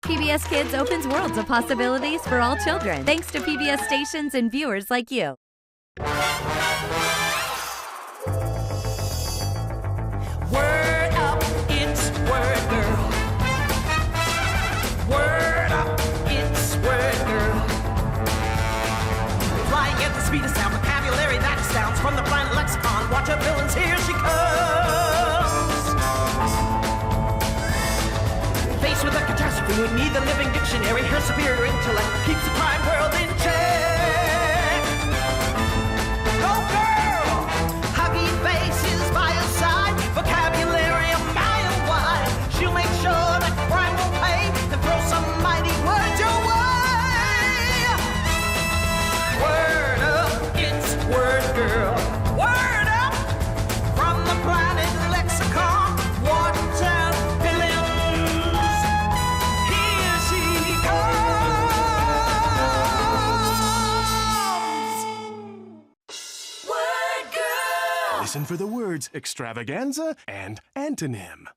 PBS Kids opens worlds of possibilities for all children, thanks to PBS stations and viewers like you. Word up, it's Word Girl. Word up, it's Word Girl. Flying at the speed of sound, vocabulary that astounds from the planet lexicon. Watch her villains, here she comes. Faced with a catastrophe, we need the living dictionary. Her superior intellect keeps the crime world in check. Go girl! Huggy faces by her side, vocabulary a mile wide. She'll make sure that crime will pay and throw some mighty words your way. Word up, it's Word Girl. Word up from the planet lexicon. Watch out, villains. Here she comes. Word Girl. Listen for the words extravaganza and antonym.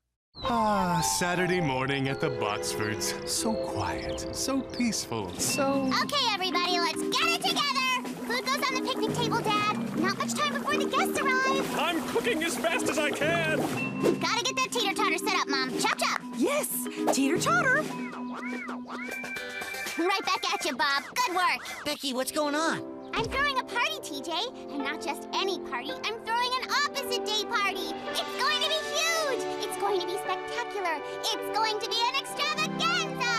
Ah, Saturday morning at the Botsfords. So quiet, so peaceful, so... Okay, everybody, let's get it together! Food goes on the picnic table, Dad. Not much time before the guests arrive. I'm cooking as fast as I can! Gotta get that teeter-totter set up, Mom. Chop, chop. Yes, teeter-totter. Right back at you, Bob. Good work. Becky, what's going on? I'm throwing a party, TJ. And not just any party. I'm throwing an opposite day party. It's going to be huge. It's going to be spectacular. It's going to be an extravaganza.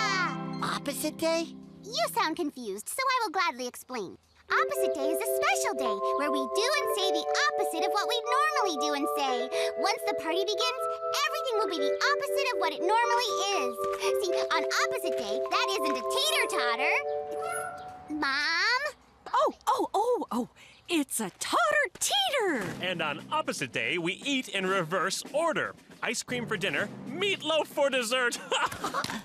Opposite day? You sound confused, so I will gladly explain. Opposite day is a special day where we do and say the opposite of what we normally do and say. Once the party begins, everything will be the opposite of what it normally is. See, on opposite day, that isn't a teeter-totter. Mom? Oh, it's a totter-teeter. And on opposite day, we eat in reverse order. Ice cream for dinner, meatloaf for dessert.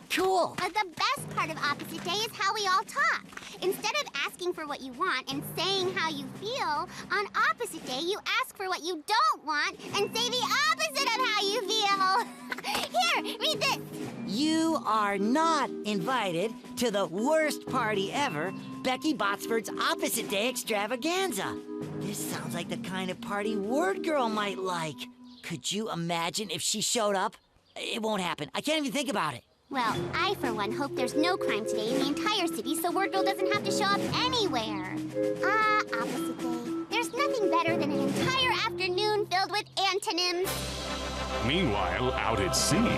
Cool. But the best part of opposite day is how we all talk. Instead of asking for what you want and saying how you feel, on opposite day you ask for what you don't want and say the opposite of how you feel. Here, read this. You are not invited to the worst party ever, Becky Botsford's Opposite Day Extravaganza. This sounds like the kind of party Word Girl might like. Could you imagine if she showed up? It won't happen. I can't even think about it. Well, I, for one, hope there's no crime today in the entire city so Word Girl doesn't have to show up anywhere. Opposite day. There's nothing better than an entire afternoon filled with antonyms. Meanwhile, out at sea...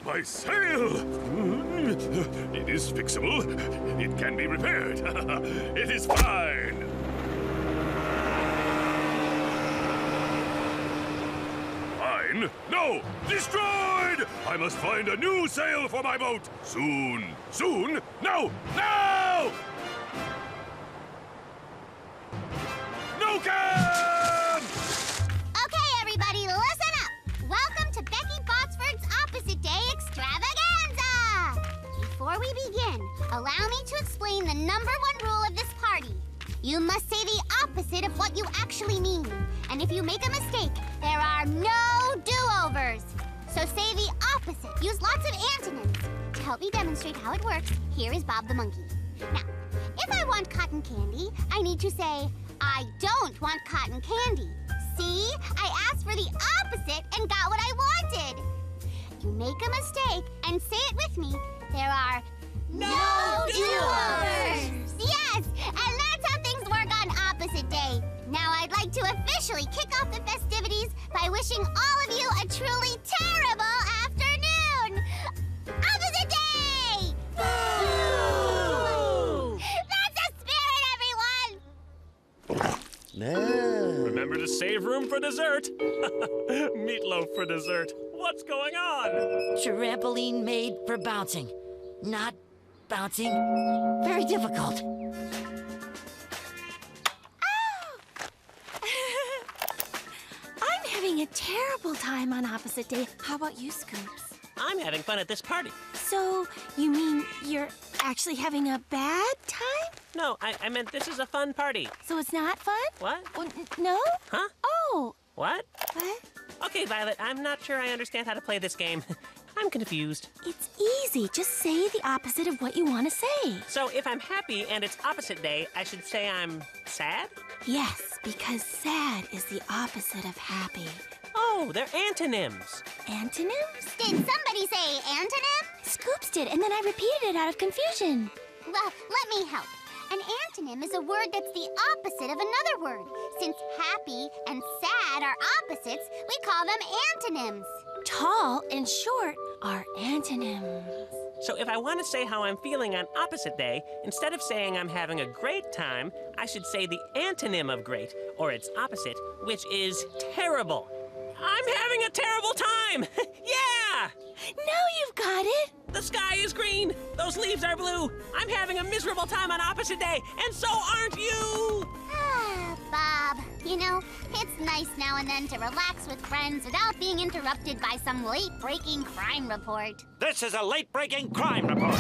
My sail! It is fixable. It can be repaired. It is fine. Fine? No! Destroyed! I must find a new sail for my boat. Soon. Soon? No! Now! No can! Okay, everybody, listen up. Welcome to Becky Botsford's Opposite Day Extravaganza. Before we begin, allow me to explain the number one rule of this party. You must say the opposite of what you actually mean. And if you make a mistake, there are no do-overs. So say the opposite. Use lots of antonyms. To help me demonstrate how it works, here is Bob the monkey. Now, if I want cotton candy, I need to say, I don't want cotton candy. See? I asked for the opposite and got what I wanted. You make a mistake and say it with me. There are no do-overs. Yes, and that's how things work on opposite day. Now I'd like to officially kick off the festivities by wishing all of you a truly terrible afternoon. Opposite day! Boo! That's the spirit, everyone! No. Remember to save room for dessert. Meatloaf for dessert. What's going on? Trampoline made for bouncing. Not bouncing. Very difficult. I'm having a terrible time on opposite day. How about you, Scoops? I'm having fun at this party. So, you mean you're actually having a bad time? No, I meant this is a fun party. So it's not fun? What? No? Huh? Oh, No. What? What? Okay, Violet, I'm not sure I understand how to play this game. I'm confused. It's easy. Just say the opposite of what you want to say. So if I'm happy and it's opposite day, I should say I'm sad? Yes, because sad is the opposite of happy. Oh, they're antonyms. Antonyms? Did somebody say antonym? Scoops did, and then I repeated it out of confusion. Well, let me help. An antonym is a word that's the opposite of another word. Since happy and sad are opposites, we call them antonyms. Tall and short are antonyms. So if I want to say how I'm feeling on opposite day, instead of saying I'm having a great time, I should say the antonym of great, or its opposite, which is terrible. I'm having a terrible time! Yeah! Now you've got it. The sky is green. Those leaves are blue. I'm having a miserable time on opposite day, and so aren't you! Ah, Bob, you know, it's nice now and then to relax with friends without being interrupted by some late-breaking crime report. This is a late-breaking crime report.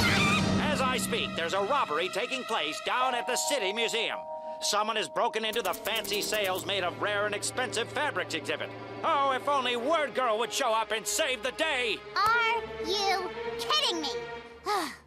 As I speak, there's a robbery taking place down at the City Museum. Someone has broken into the fancy sales made of rare and expensive fabrics exhibit. Oh, if only Word Girl would show up and save the day! Are you kidding me?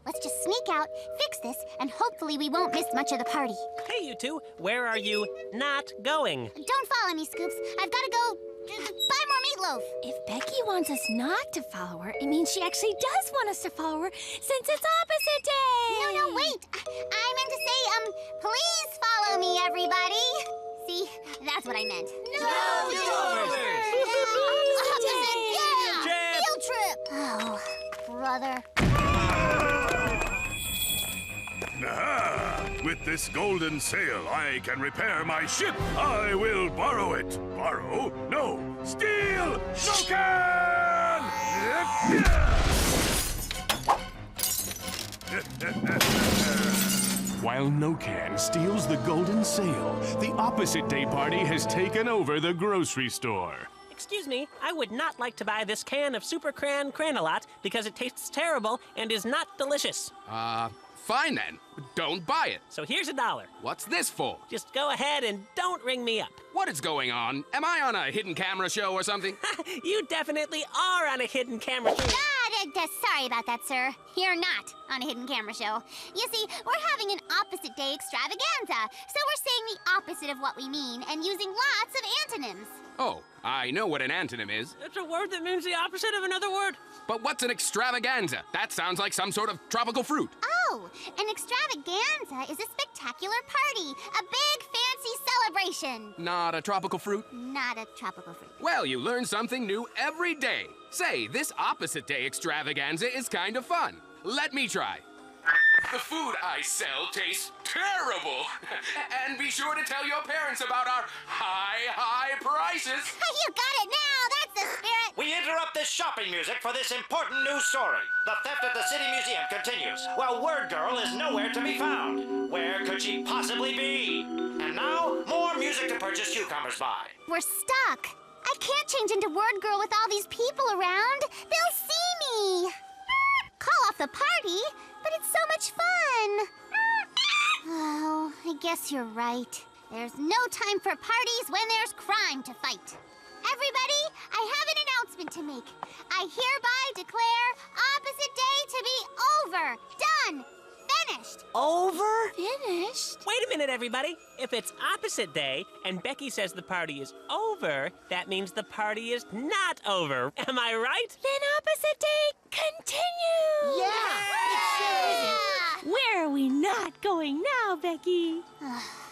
Let's just sneak out, fix this, and hopefully we won't miss much of the party. Hey, you two, where are you not going? Don't follow me, Scoops. I've got to go buy more meatloaf. If Becky wants us not to follow her, it means she actually does want us to follow her since it's opposite day. No, wait. I meant to say, please follow me, everybody. See, that's what I meant. No, opposite, yeah! Trip. Field trip! Oh, brother. Aha! With this golden sail, I can repair my ship. I will borrow it. Borrow? No. Steal! No can! While No Can steals the golden sail, the opposite day party has taken over the grocery store. Excuse me, I would not like to buy this can of Super Cran Cranalot because it tastes terrible and is not delicious. Fine then. Don't buy it. So here's $1. What's this for? Just go ahead and don't ring me up. What is going on? Am I on a hidden camera show or something? You definitely are on a hidden camera show. Sorry about that, sir. You're not on a hidden camera show. You see, we're having an opposite day extravaganza, so we're saying the opposite of what we mean and using lots of antonyms. Oh, I know what an antonym is. It's a word that means the opposite of another word. But what's an extravaganza? That sounds like some sort of tropical fruit. Oh, an extravaganza is a spectacular party, a big fancy celebration. Not a tropical fruit? Not a tropical fruit. Well, you learn something new every day. Say, this opposite day extravaganza is kind of fun. Let me try. The food I sell tastes terrible. And be sure to tell your parents about our high prices. You got it now. That's the spirit. We interrupt this shopping music for this important news story. The theft at the City Museum continues, while Word Girl is nowhere to be found. Where could she possibly be? And now, more music to purchase cucumbers by. We're stuck. I can't change into Word Girl with all these people around. They'll see me. Call off the party, but it's so much fun. Oh, I guess you're right. There's no time for parties when there's crime to fight. Everybody, I have an announcement to make. I hereby declare opposite day to be over, done, finished. Over? Finished? Wait a minute, everybody. If it's opposite day and Becky says the party is over, that means the party is not over. Am I right? Then opposite day continues. Yeah! Where are we not going now, Becky?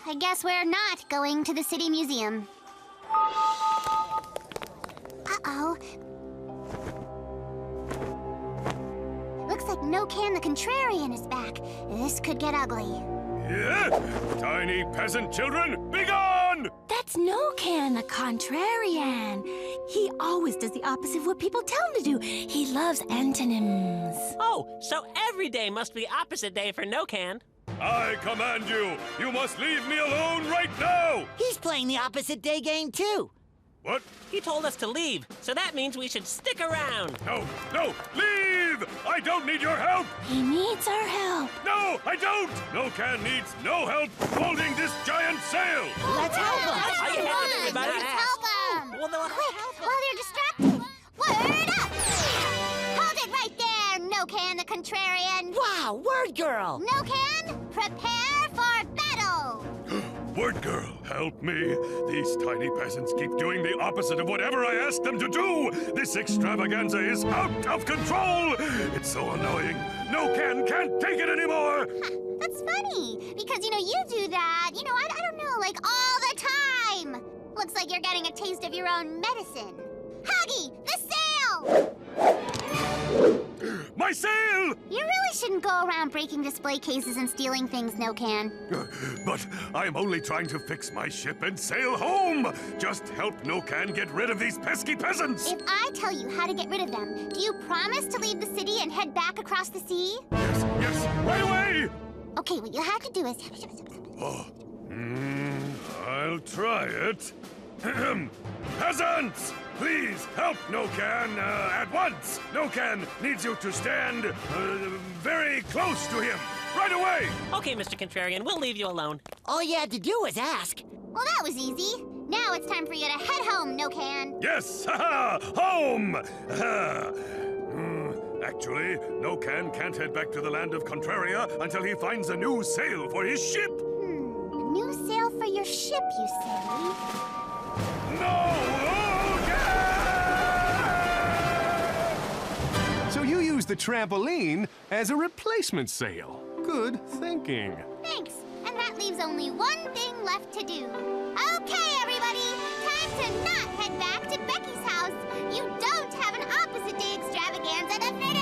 I guess we're not going to the City Museum. Uh-oh. Looks like No Can the Contrarian is back. This could get ugly. Yeah? Tiny peasant children, be gone! That's No Can the Contrarian. He always does the opposite of what people tell him to do. He loves antonyms. Oh, so every day must be opposite day for No Can. I command you! You must leave me alone right now! He's playing the opposite day game, too. What? He told us to leave, so that means we should stick around. No, leave! I don't need your help! He needs our help. No, I don't! No Can needs no help holding this giant sail! Let's help him. Are you happy, everybody? Help us! contrarian. Wow, word girl! No can, prepare for battle. Word girl, help me. These tiny peasants keep doing the opposite of whatever I ask them to do. This extravaganza is out of control. It's so annoying. No can can't take it anymore. That's funny, because, you do that, I don't know, like all the time. Looks like you're getting a taste of your own medicine. Huggy, the sail! My sail! You really shouldn't go around breaking display cases and stealing things, No Can. But I'm only trying to fix my ship and sail home. Just help No Can get rid of these pesky peasants. If I tell you how to get rid of them, do you promise to leave the city and head back across the sea? Yes, right away! Okay, what you have to do is... I'll try it. Peasants! Please help No Can at once! No Can needs you to stand very close to him. Right away! Okay, Mr. Contrarian, we'll leave you alone. All you had to do was ask. Well, that was easy. Now it's time for you to head home, No Can. Yes! Ha-ha! Home! Actually, No Can can't head back to the land of Contraria until he finds a new sail for his ship. A new sail for your ship, you say? No! So you use the trampoline as a replacement sail. Good thinking. Thanks. And that leaves only one thing left to do. Okay, everybody. Time to not head back to Becky's house. You don't have an opposite day extravaganza to finish.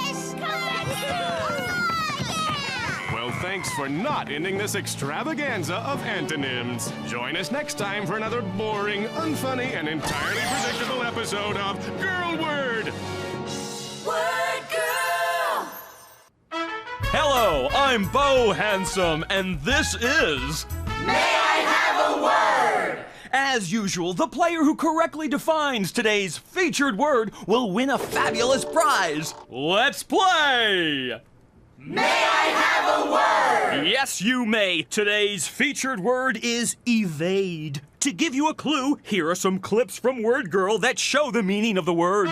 Well, thanks for not ending this extravaganza of antonyms. Join us next time for another boring, unfunny, and entirely predictable episode of Girl Word. Word Girl! Hello, I'm Bo Handsome, and this is... May I have a word? As usual, the player who correctly defines today's featured word will win a fabulous prize. Let's play! May I have a word? Yes, you may. Today's featured word is evade. To give you a clue, here are some clips from Word Girl that show the meaning of the word.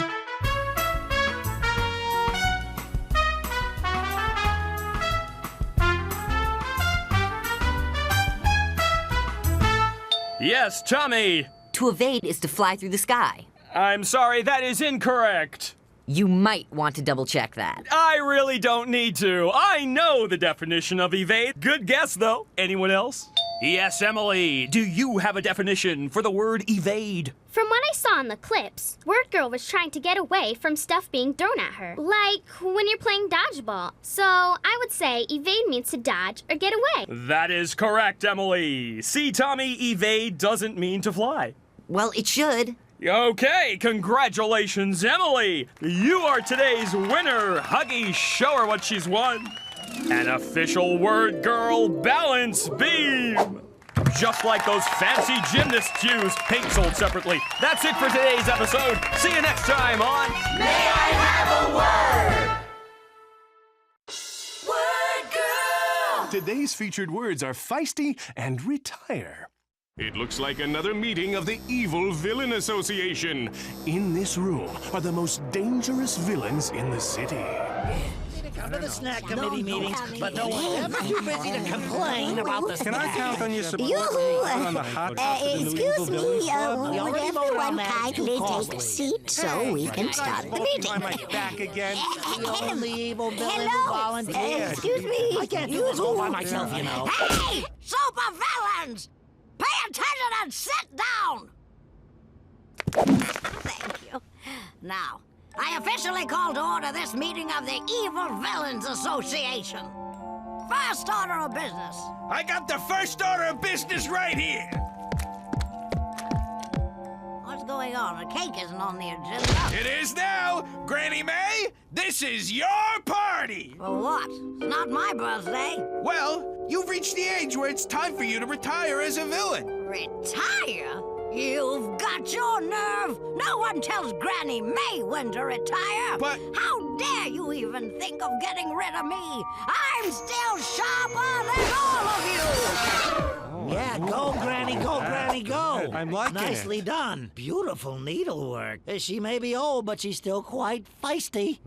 Yes, Tommy. To evade is to fly through the sky. I'm sorry, that is incorrect. You might want to double check that. I really don't need to. I know the definition of evade. Good guess, though. Anyone else? Yes, Emily. Do you have a definition for the word evade? From what I saw in the clips, Word Girl was trying to get away from stuff being thrown at her. Like when you're playing dodgeball. So I would say evade means to dodge or get away. That is correct, Emily. See, Tommy, evade doesn't mean to fly. Well, it should. Okay, congratulations, Emily! You are today's winner! Huggy, show her what she's won! An official Word Girl balance beam! Just like those fancy gymnasts use, paint sold separately. That's it for today's episode. See you next time on... May I have a word? Word Girl! Today's featured words are feisty and retire. It looks like another meeting of the Evil Villain Association. In this room are the most dangerous villains in the city. Come to the snack committee meetings, but no one's ever too busy to complain about the snack. Can I count on your support? Excuse me, would everyone kindly take a seat so we can start the meeting? Back again. The only evil villain who volunteered. Excuse me. I can't do this all by myself, you know. Hey, super villains! Pay attention and sit down! Thank you. Now, I officially call to order this meeting of the Evil Villains Association. First order of business. I got the first order of business right here. What's going on? The cake isn't on the agenda. It is now, Granny May. This is your party. For what? It's not my birthday. Well, you've reached the age where it's time for you to retire as a villain. Retire? You've got your nerve! No one tells Granny May when to retire! But... How dare you even think of getting rid of me? I'm still sharper than all of you! Yeah, go, Granny, go, Granny, go! I'm liking Nicely it. done. Beautiful needlework. She may be old, but she's still quite feisty.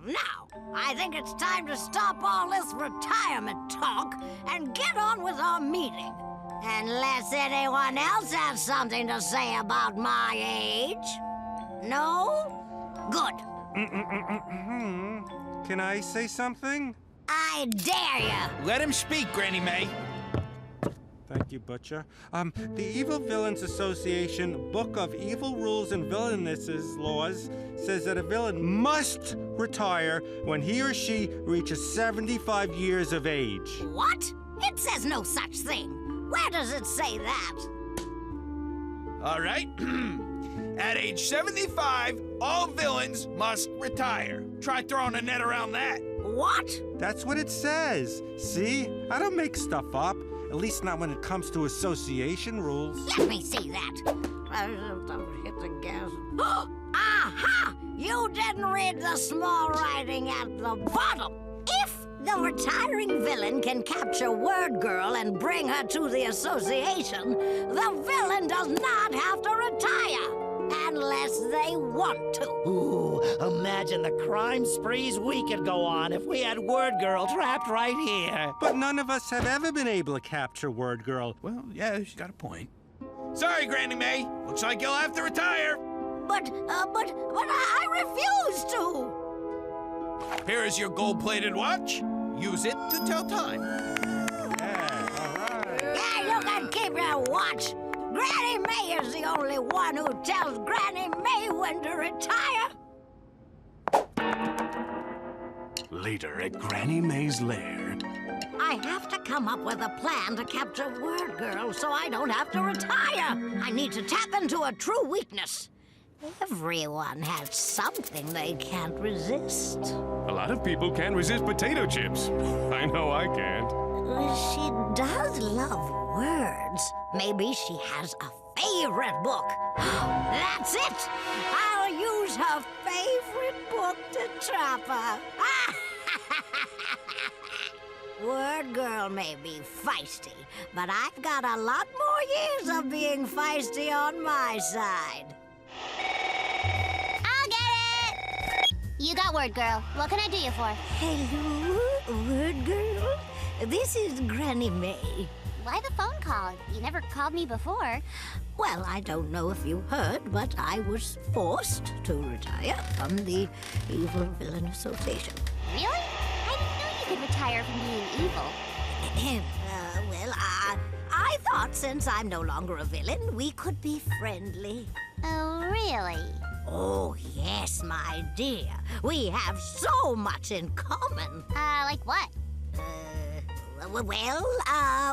Now, I think it's time to stop all this retirement talk and get on with our meeting. Unless anyone else has something to say about my age. No? Good. Can I say something? I dare you. Let him speak, Granny May. Thank you, Butcher. The Evil Villains Association Book of Evil Rules and Villainesses Laws says that a villain must retire when he or she reaches 75 years of age. What? It says no such thing. Where does it say that? All right. At age 75, all villains must retire. Try throwing a net around that. What? That's what it says. See? I don't make stuff up. At least not when it comes to association rules. Let me see that. Hit the gas. Aha! You didn't read the small writing at the bottom. If the retiring villain can capture Word Girl and bring her to the association, the villain does not have to retire. Unless they want to. Ooh, imagine the crime sprees we could go on if we had Word Girl trapped right here. But none of us have ever been able to capture Word Girl. Well, yeah, she's got a point. Sorry, Granny May. Looks like you'll have to retire. But I refuse to. Here is your gold-plated watch. Use it to tell time. Yeah, all right. Yeah, you can keep your watch. Granny May is the only one who tells Granny May when to retire. Later at Granny May's lair. I have to come up with a plan to capture Word Girl so I don't have to retire. I need to tap into a true weakness. Everyone has something they can't resist. A lot of people can't resist potato chips. I know I can't. She does love words. Maybe she has a favorite book. That's it! I'll use her favorite book to trap her. Word Girl may be feisty, but I've got a lot more years of being feisty on my side. I'll get it! You got Word Girl. What can I do you for? Hello, Word Girl. This is Granny May. Why the phone call? You never called me before. Well, I don't know if you heard, but I was forced to retire from the Evil Villain Association. Really? I didn't know you could retire from being evil. I thought since I'm no longer a villain, we could be friendly. Oh, really? Oh, yes, my dear. We have so much in common. Like what?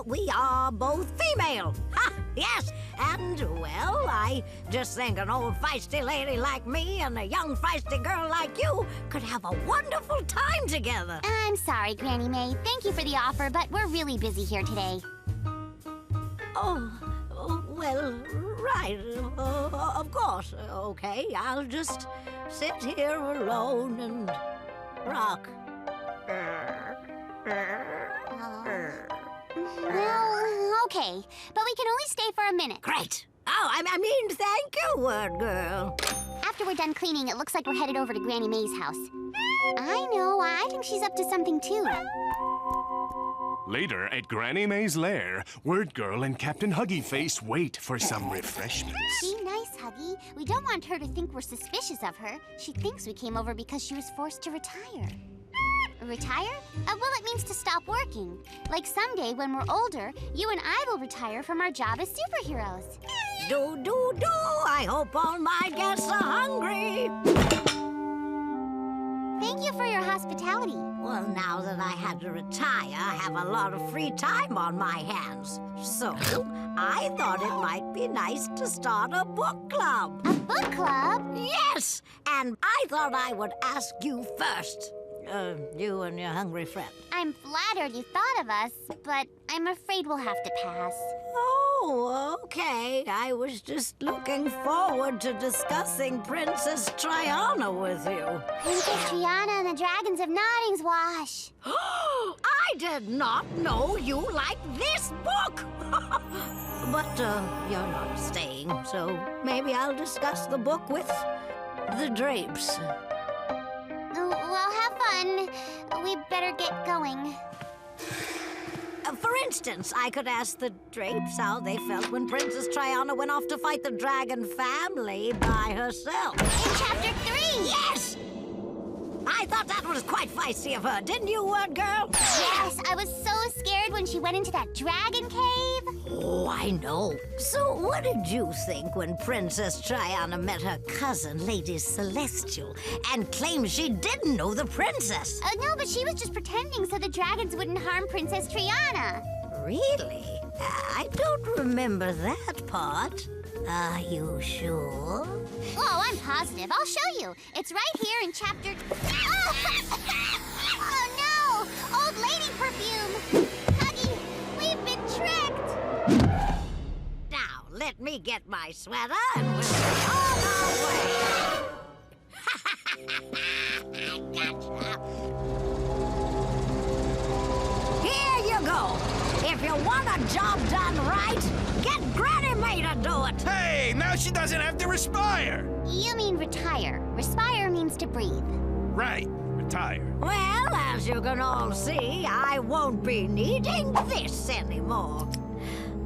We are both female. Ha! Yes, and, well, I just think an old feisty lady like me and a young feisty girl like you could have a wonderful time together. I'm sorry, Granny May. Thank you for the offer, but we're really busy here today. Well, right. Of course. Okay, I'll just sit here alone and rock. Well, okay, but we can only stay for a minute. Great. Oh, I mean, thank you, Word Girl. After we're done cleaning, it looks like we're headed over to Granny May's house. I know, I think she's up to something too. Later at Granny May's lair, Word Girl and Captain Huggy Face wait for some refreshments. Be nice, Huggy. We don't want her to think we're suspicious of her. She thinks we came over because she was forced to retire. Retire? Well, it means to stop working. Like someday when we're older, you and I will retire from our job as superheroes. Do. I hope all my guests are hungry. Thank you for your hospitality. Well, now that I had to retire, I have a lot of free time on my hands. So, I thought it might be nice to start a book club. A book club? Yes! And I thought I would ask you first. You and your hungry friend. I'm flattered you thought of us, but I'm afraid we'll have to pass. Oh, okay. I was just looking forward to discussing Princess Triana with you. Princess Triana and the Dragons of Nottingswash. I did not know you liked this book. But you're not staying, so maybe I'll discuss the book with the drapes. Well, have then we better get going. For instance, I could ask the Drapes how they felt when Princess Triana went off to fight the dragon family by herself. In Chapter 3! Yes! I thought that was quite feisty of her, didn't you, Word Girl? Yes, I was so scared when she went into that dragon cave. Oh, I know. So what did you think when Princess Triana met her cousin, Lady Celestial, and claimed she didn't know the princess? No, but she was just pretending so the dragons wouldn't harm Princess Triana. Really? I don't remember that part. Are you sure? Oh, I'm positive. I'll show you. It's right here in Chapter... Oh, no! Old lady perfume! Huggy, we've been tricked! Now, let me get my sweater and we'll be on our way. Here you go. If you want a job done right, get Granny May to do it. Hey, now she doesn't have to respire. You mean retire. Respire means to breathe. Right, retire. Well, as you can all see, I won't be needing this anymore.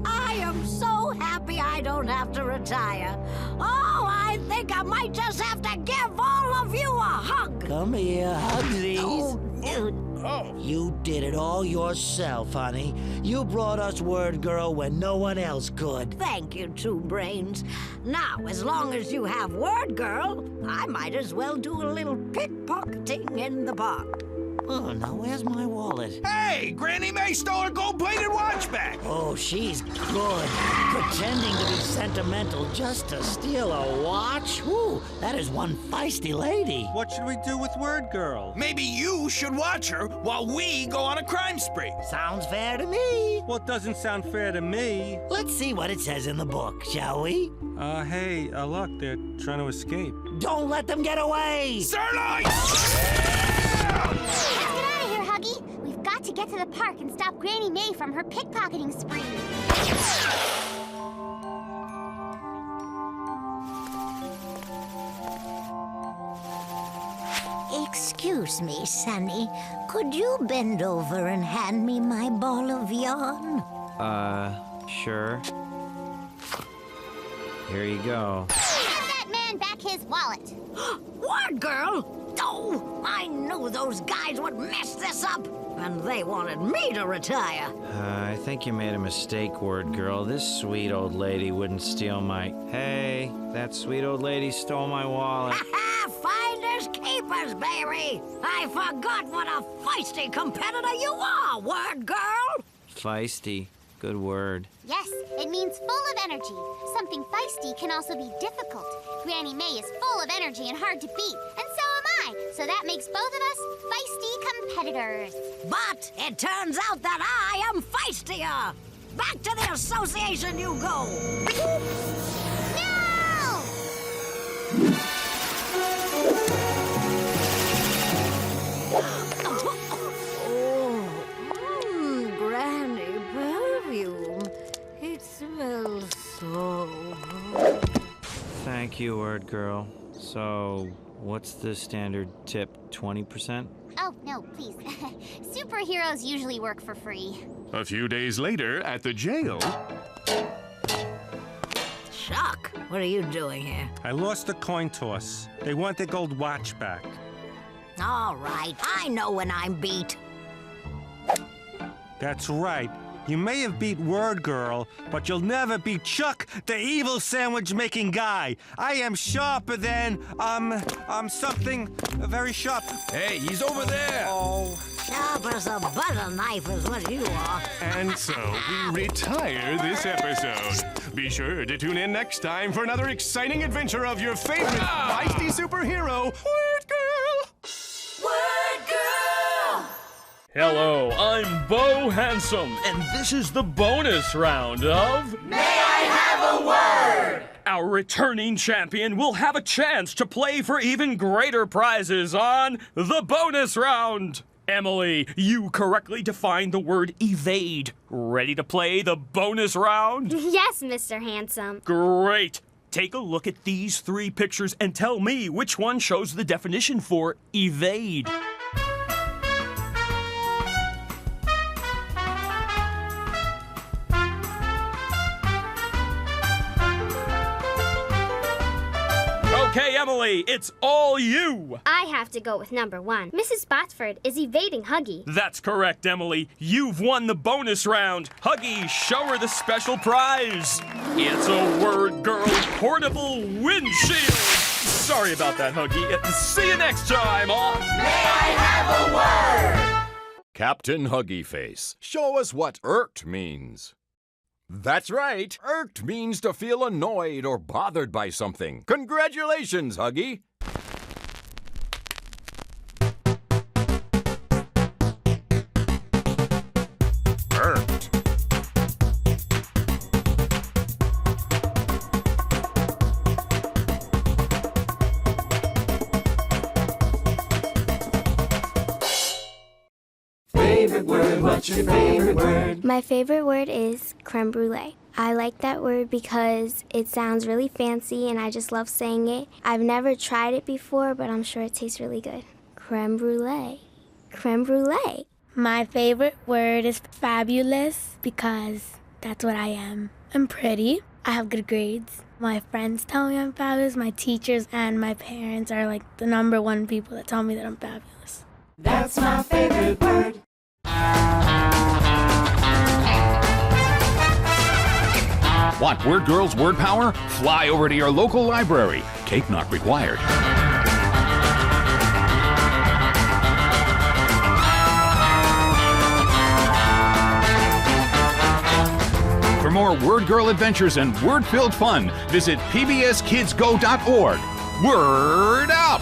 I am so happy I don't have to retire. Oh, I think I might just have to give all of you a hug. Come here, Hugsies. Oh, You did it all yourself, honey. You brought us Word Girl when no one else could. Thank you, Two Brains. Now, as long as you have Word Girl, I might as well do a little pickpocketing in the park. Oh, now where's my wallet? Hey, Granny May stole her gold-plated watch back. Oh, she's good. Pretending to be sentimental just to steal a watch? Whew, that is one feisty lady. What should we do with Word Girl? Maybe you should watch her while we go on a crime spree. Sounds fair to me. Well, it doesn't sound fair to me. Let's see what it says in the book, shall we? Hey, look, they're trying to escape. Don't let them get away! Sirloin! Let's get out of here, Huggy. We've got to get to the park and stop Granny May from her pickpocketing spree. Excuse me, Sonny. Could you bend over and hand me my ball of yarn? Sure. Here you go. Give that man back his wallet. Word Girl! Oh, I knew those guys would mess this up, and they wanted me to retire. I think you made a mistake, Word Girl. This sweet old lady wouldn't steal my... Hey, that sweet old lady stole my wallet. Ha-ha! Finders keepers, baby! I forgot what a feisty competitor you are, Word Girl! Feisty. Good word. Yes, it means full of energy. Something feisty can also be difficult. Granny May is full of energy and hard to beat, and so am I. So that makes both of us feisty competitors. But it turns out that I am feistier! Back to the association you go! Granny perfume. It smells so good. Thank you, Word Girl. So, what's the standard tip? 20%? Oh, no, please. Superheroes usually work for free. A few days later, at the jail... Chuck, what are you doing here? I lost the coin toss. They want their gold watch back. All right, I know when I'm beat. That's right. You may have beat Word Girl, but you'll never beat Chuck, the evil sandwich-making guy. I am sharper than, something very sharp. Hey, he's over there. Oh. Sharp as a butter knife is what you are. And so we retire this episode. Be sure to tune in next time for another exciting adventure of your favorite feisty superhero, Word Girl. Word Girl! Hello, I'm Bo Handsome, and this is the bonus round of... May I have a word? Our returning champion will have a chance to play for even greater prizes on the bonus round. Emily, you correctly defined the word evade. Ready to play the bonus round? Yes, Mr. Handsome. Great. Take a look at these 3 pictures and tell me which one shows the definition for evade. Emily, it's all you. I have to go with number 1. Mrs. Botsford is evading Huggy. That's correct, Emily. You've won the bonus round. Huggy, show her the special prize. It's a Word Girl portable windshield. Sorry about that, Huggy. See you next time on May I Have a Word? Captain Huggy Face, show us what irked means. That's right. Irked means to feel annoyed or bothered by something. Congratulations, Huggy. Irked. Favorite word, what's your favorite word? My favorite word is creme brulee. I like that word because it sounds really fancy and I just love saying it. I've never tried it before, but I'm sure it tastes really good. Creme brulee. Creme brulee. My favorite word is fabulous because that's what I am. I'm pretty. I have good grades. My friends tell me I'm fabulous. My teachers and my parents are like the #1 people that tell me that I'm fabulous. That's my favorite word. Want Word Girl's word power? Fly over to your local library. Cape not required. For more Word Girl adventures and word-filled fun, visit pbskidsgo.org. Word up!